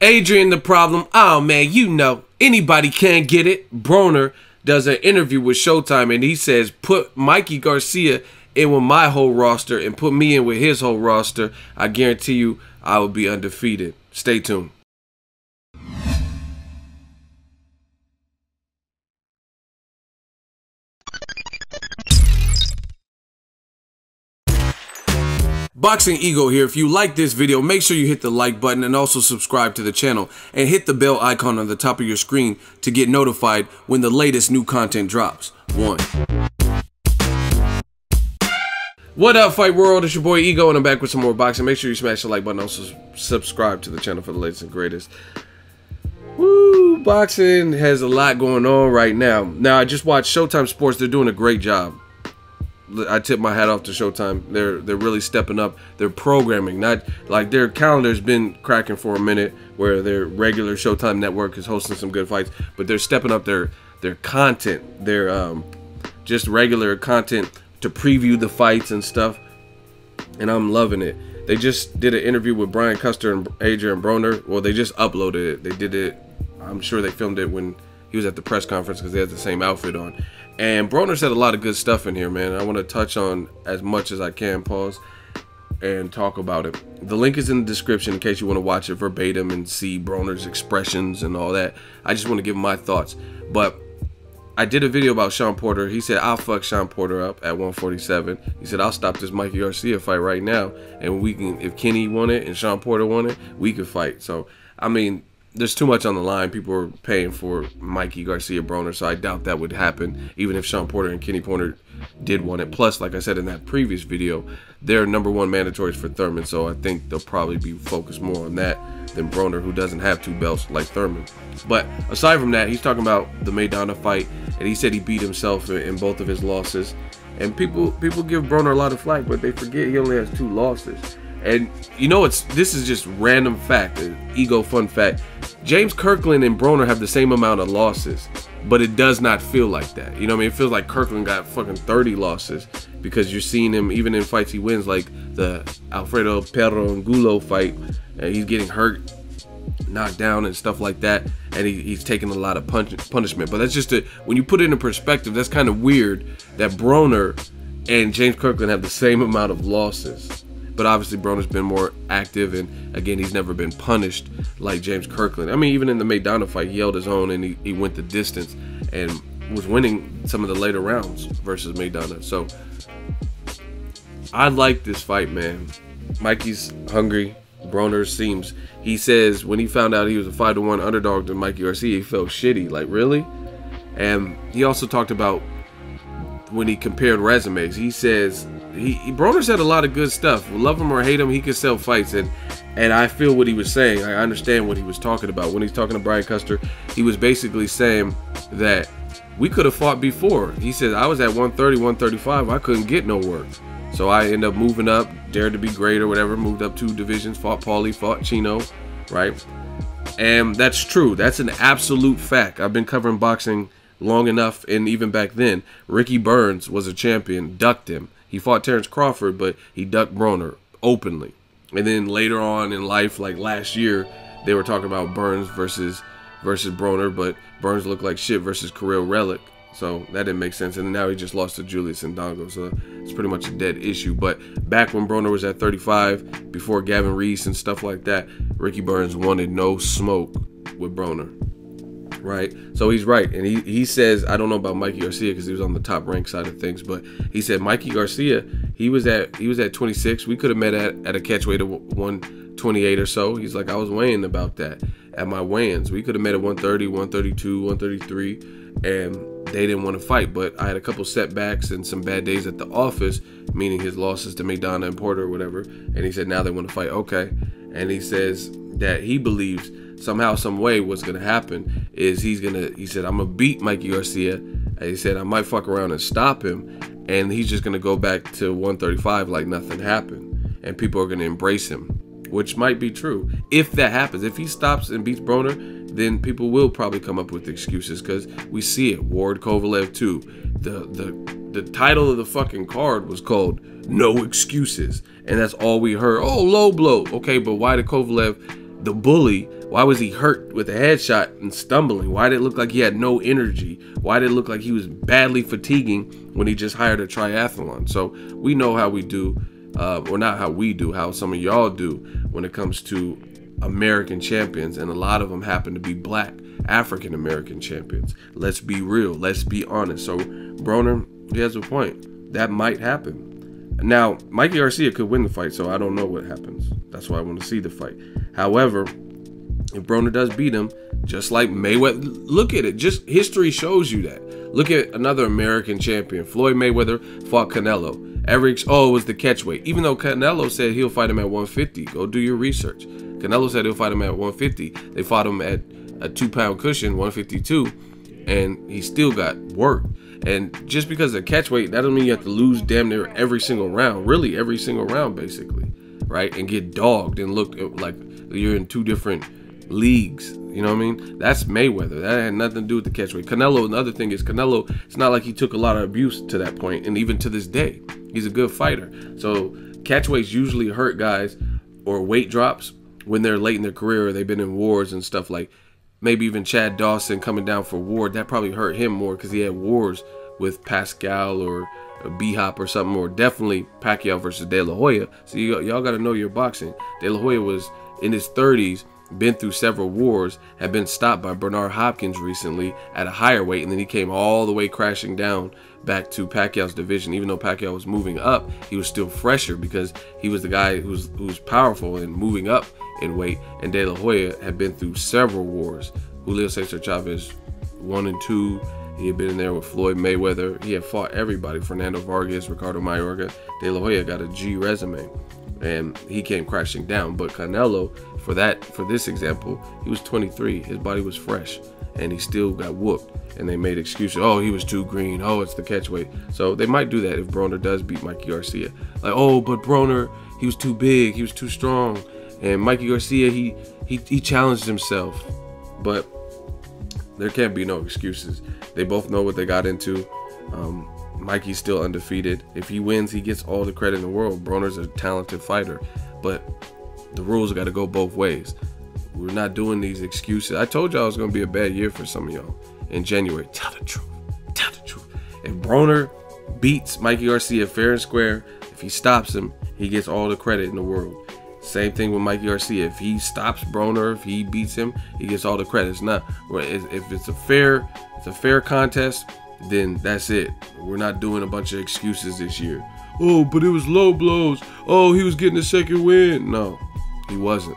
Adrien the problem. Oh man, you know, anybody can get it. Broner does an interview with Showtime and he says, put Mikey Garcia in with my whole roster and put me in with his whole roster. I guarantee you I will be undefeated. Stay tuned. Boxingego here. If you like this video, make sure you hit the like button and also subscribe to the channel and hit the bell icon on the top of your screen to get notified when the latest new content drops. What up, Fight World? It's your boy Ego and I'm back with some more boxing. Make sure you smash the like button, also subscribe to the channel for the latest and greatest. Woo! Boxing has a lot going on right now. Now, I just watched Showtime Sports. They're doing a great job. I tip my hat off to Showtime. They're really stepping up their programming. Not like their calendar's been cracking for a minute, where their regular Showtime network is hosting some good fights, but they're stepping up their content, their just regular content to preview the fights and stuff. And I'm loving it. They just did an interview with Brian Custer and Adrien Broner. Well, they just uploaded it. They did it. I'm sure they filmed it when he was at the press conference because they had the same outfit on. And Broner said a lot of good stuff in here, man. I want to touch on as much as I can, pause, and talk about it. The link is in the description in case you want to watch it verbatim and see Broner's expressions and all that. I just want to give my thoughts. But I did a video about Sean Porter. He said, I'll fuck Sean Porter up at 147. He said, I'll stop this Mikey Garcia fight right now. And we can, if Kenny won it and Sean Porter won it, we could fight. So, I mean, there's too much on the line. People are paying for Mikey Garcia Broner, so I doubt that would happen, even if Sean Porter and Kenny Porter did want it. Plus, like I said in that previous video, they're #1 mandatories for Thurman, so I think they'll probably be focused more on that than Broner, who doesn't have 2 belts like Thurman. But aside from that, he's talking about the Maidana fight, and he said he beat himself in both of his losses. And people give Broner a lot of flack, but they forget he only has 2 losses. And you know, this is just random fact, Ego fun fact. James Kirkland and Broner have the same amount of losses, but it does not feel like that. You know what I mean? It feels like Kirkland got fucking 30 losses because you're seeing him even in fights he wins, like the Alfredo Perro Angulo fight. He's getting hurt, knocked down and stuff like that, and he's taking a lot of punishment. But that's just when you put it in perspective, that's kind of weird that Broner and James Kirkland have the same amount of losses. But obviously Broner's been more active, and again, he's never been punished like James Kirkland. I mean, even in the Maidana fight, he held his own and he went the distance and was winning some of the later rounds versus Maidana. So I like this fight, man. Mikey's hungry. Broner seems, he says when he found out he was a 5-1 underdog to Mikey Garcia, he felt shitty. Like, really? And he also talked about when he compared resumes. He says Broner said a lot of good stuff. Love him or hate him, he could sell fights, and I feel what he was saying. I understand what he was talking about. When he's talking to Brian Custer, he was basically saying that we could have fought before. He said, I was at 130, 135, I couldn't get no work. So I ended up moving up, dared to be great or whatever, moved up 2 divisions, fought Paulie, fought Chino, right? And that's true. That's an absolute fact. I've been covering boxing long enough, and even back then, Ricky Burns was a champion, ducked him. He fought Terrence Crawford, but he ducked Broner openly. And then later on in life, like last year, they were talking about Burns versus Broner, but Burns looked like shit versus Kirill Relic. So that didn't make sense. And now he just lost to Julius Ndongo. So it's pretty much a dead issue. But back when Broner was at 35, before Gavin Reese and stuff like that, Ricky Burns wanted no smoke with Broner. Right? So he's right. And he says, I don't know about Mikey Garcia because he was on the top rank side of things, but he said Mikey Garcia, he was at 26. We could have met at a catch weight of 128 or so. He's like, I was weighing about that at my weigh-ins. We could have met at 130, 132, 133, and they didn't want to fight. But I had a couple setbacks and some bad days at the office, meaning his losses to Maidana and Porter or whatever. And he said, now they want to fight. Okay. And he says that he believes somehow, some way, what's gonna happen is he said, I'm gonna beat Mikey Garcia, and he said I might fuck around and stop him, and he's just gonna go back to 135 like nothing happened, and people are gonna embrace him, which might be true. If that happens, if he stops and beats Broner, then people will probably come up with excuses, because we see it. Ward Kovalev 2, the title of the fucking card was called No Excuses, and that's all we heard. Oh, low blow. Okay, but why did Kovalev, the bully, Why was he hurt with a headshot and stumbling? Why did it look like he had no energy? Why did it look like he was badly fatiguing when he just hired a triathlon? So we know how we do, or not how we do, how some of y'all do when it comes to American champions, and a lot of them happen to be black African American champions. Let's be real, let's be honest. So Broner, he has a point. That might happen. Now Mikey Garcia could win the fight, so I don't know what happens. That's why I want to see the fight. However, if Broner does beat him, just like Mayweather, look at it, just history shows you that. Look at another American champion. Floyd Mayweather fought Canelo. It was the catchweight. Even though Canelo said he'll fight him at 150. Go do your research. Canelo said he'll fight him at 150. They fought him at a 2-pound cushion, 152, and he still got worked. And just because of catchweight, that doesn't mean you have to lose damn near every single round. Really, every single round, basically, right? And get dogged and look like you're in two different leagues. You know what I mean? That's Mayweather. That had nothing to do with the catchweight. Canelo, another thing is Canelo, it's not like he took a lot of abuse to that point, and even to this day, he's a good fighter. So catchweights usually hurt guys, or weight drops, when they're late in their career, or they've been in wars and stuff. Like maybe even Chad Dawson coming down for Ward, that probably hurt him more because he had wars with Pascal or B-Hop or something, or definitely Pacquiao versus De La Hoya. So y'all got to know your boxing. De La Hoya was in his 30s, been through several wars, had been stopped by Bernard Hopkins recently at a higher weight, and then he came all the way crashing down back to Pacquiao's division. Even though Pacquiao was moving up, he was still fresher because he was the guy who's powerful and moving up in weight. And De La Hoya had been through several wars. Julio Cesar Chavez 1 and 2. He had been in there with Floyd Mayweather. He had fought everybody. Fernando Vargas, Ricardo Mayorga. De La Hoya got a G resume, and he came crashing down. But Canelo, for this example, he was 23. His body was fresh, and he still got whooped. And they made excuses. Oh, he was too green. Oh, it's the catchweight. So they might do that if Broner does beat Mikey Garcia. Like, oh, but Broner, he was too big. He was too strong. And Mikey Garcia, he challenged himself. But there can't be no excuses. They both know what they got into. Mikey's still undefeated. If he wins, he gets all the credit in the world. Broner's a talented fighter. But the rules got to go both ways. We're not doing these excuses. I told y'all it was going to be a bad year for some of y'all in January. Tell the truth. Tell the truth. If Broner beats Mikey Garcia fair and square, if he stops him, he gets all the credit in the world. Same thing with Mikey Garcia. If he stops Broner, if he beats him, he gets all the credit. It's not, if it's a fair contest, then that's it. We're not doing a bunch of excuses this year. Oh, but it was low blows. Oh, he was getting a second win. No, he wasn't.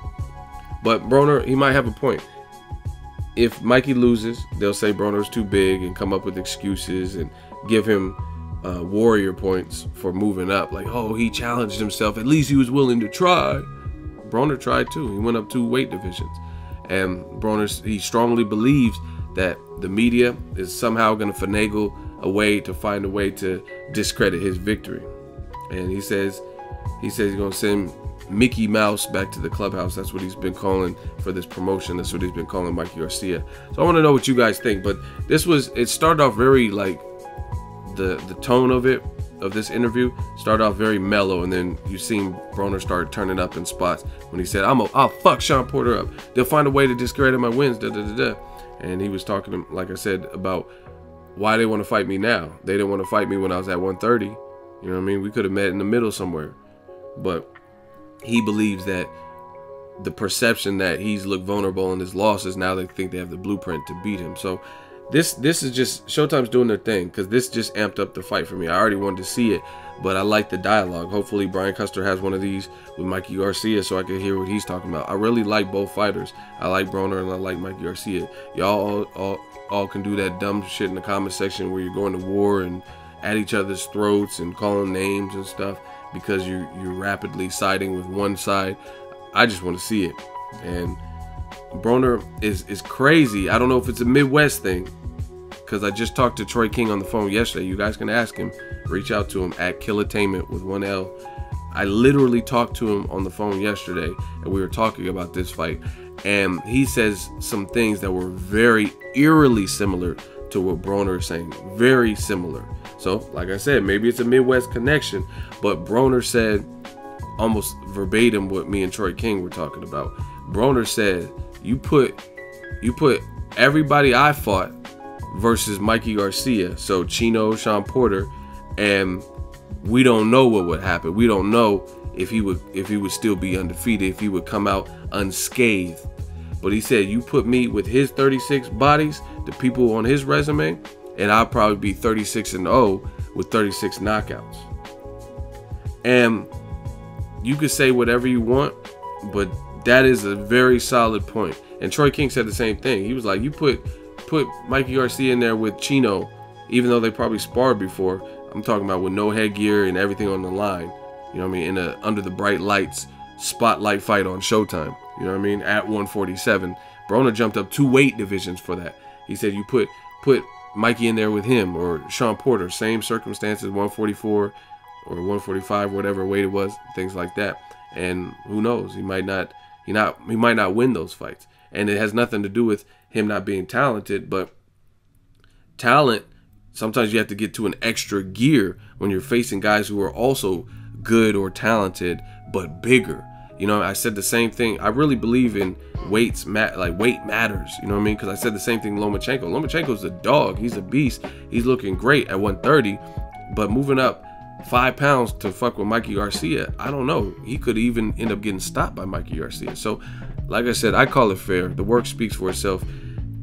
But Broner, he might have a point. If Mikey loses, they'll say Broner's too big and come up with excuses and give him warrior points for moving up. Like, oh, he challenged himself. At least he was willing to try. Broner tried too. He went up 2 weight divisions. And Broner, he strongly believes that the media is somehow going to finagle a way to find a way to discredit his victory. And he says he's going to send Mickey Mouse back to the clubhouse. That's what he's been calling for this promotion. That's what he's been calling Mikey Garcia. So I want to know what you guys think. But it started off very, like, the tone of this interview started off very mellow, and then you seen Broner start turning up in spots when he said, I'll fuck Sean Porter up. They'll find a way to discredit my wins. Da, da, da, da. And he was talking, like I said, about why they want to fight me now. They didn't want to fight me when I was at 130. You know what I mean? We could have met in the middle somewhere. But he believes that the perception that he's looked vulnerable in his losses, now they think they have the blueprint to beat him. So this is just Showtime's doing their thing, because this just amped up the fight for me. I already wanted to see it, but I like the dialogue. Hopefully Brian Custer has one of these with Mikey Garcia so I can hear what he's talking about. I really like both fighters. I like Broner and I like Mikey Garcia. Y'all all can do that dumb shit in the comment section where you're going to war and at each other's throats and calling names and stuff because you're rapidly siding with one side. I just want to see it. And Broner is crazy. I don't know if it's a Midwest thing, because I just talked to Troy King on the phone yesterday. You guys can ask him. Reach out to him at Killatainment with 1 L. I literally talked to him on the phone yesterday, and we were talking about this fight. And he says some things that were very eerily similar to what Broner is saying. Very similar. So, like I said, maybe it's a Midwest connection, but Broner said almost verbatim what me and Troy King were talking about. Broner said, you put everybody I fought versus Mikey Garcia, so Chino, Sean Porter, and we don't know what would happen. We don't know if he would still be undefeated, if he would come out unscathed. But he said, you put me with his 36 bodies, the people on his resume, and I'll probably be 36-0 with 36 knockouts. And you could say whatever you want, but that is a very solid point. And Troy King said the same thing. He was like, you put Mikey Garcia in there with Chino, even though they probably sparred before. I'm talking about with no headgear and everything on the line. You know what I mean? In a under the bright lights spotlight fight on Showtime. You know what I mean? At 147. Broner jumped up 2 weight divisions for that. He said you put Mikey in there with him or Sean Porter, same circumstances, 144 or 145, whatever weight it was, things like that. And who knows? He might not win those fights. And it has nothing to do with him not being talented, but talent, sometimes you have to get to an extra gear when you're facing guys who are also good or talented but bigger. You know, I said the same thing. I really believe in weight matters. You know what I mean? Because I said the same thing to Lomachenko. Lomachenko's a dog. He's a beast. He's looking great at 130, but moving up 5 pounds to fuck with Mikey Garcia, I don't know. He could even end up getting stopped by Mikey Garcia. So, like I said, I call it fair. The work speaks for itself,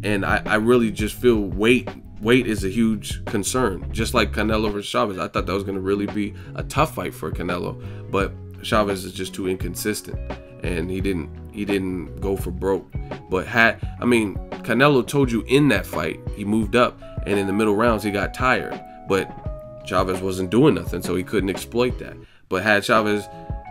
and I really just feel weight is a huge concern. Just like Canelo versus Chavez, I thought that was going to really be a tough fight for Canelo, but Chavez is just too inconsistent, and he didn't go for broke. But Canelo told you in that fight he moved up, and in the middle rounds he got tired, but Chavez wasn't doing nothing, so he couldn't exploit that. But had Chavez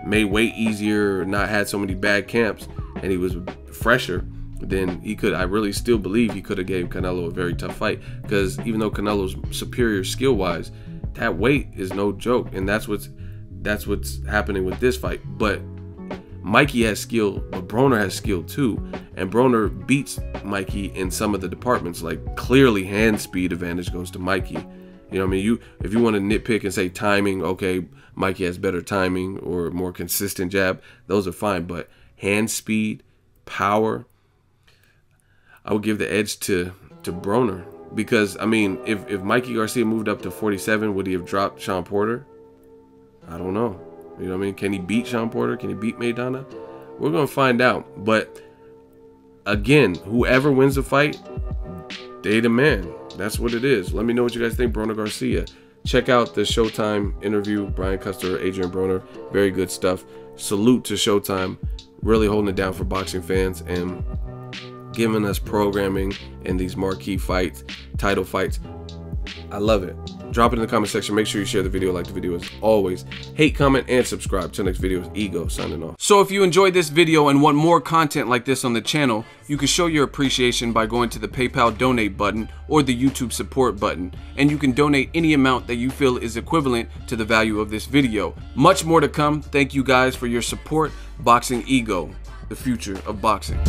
made weight easier, or not had so many bad camps, and he was fresher, then he could. I really still believe he could have gave Canelo a very tough fight, because even though Canelo's superior skill-wise, that weight is no joke, and that's what's happening with this fight. But Mikey has skill, but Broner has skill too, and Broner beats Mikey in some of the departments. Like, clearly hand speed advantage goes to Mikey. You know what I mean? If you want to nitpick and say timing, okay, Mikey has better timing or more consistent jab, those are fine. But hand speed, power, I would give the edge to Broner. Because, I mean, if Mikey Garcia moved up to 47, would he have dropped Sean Porter? I don't know. You know what I mean? Can he beat Sean Porter? Can he beat Maidana? We're going to find out. But, again, whoever wins the fight, they the man. That's what it is. Let me know what you guys think. Broner Garcia. Check out the Showtime interview. Brian Custer, Adrien Broner. Very good stuff. Salute to Showtime. Really holding it down for boxing fans and giving us programming in these marquee fights, title fights. I love it. Drop it in the comment section. Make sure you share the video, like the video as always. Hate, comment, and subscribe. Till next video is Ego signing off. So if you enjoyed this video and want more content like this on the channel, you can show your appreciation by going to the PayPal donate button or the YouTube support button. And you can donate any amount that you feel is equivalent to the value of this video. Much more to come. Thank you guys for your support. Boxingego, the future of boxing.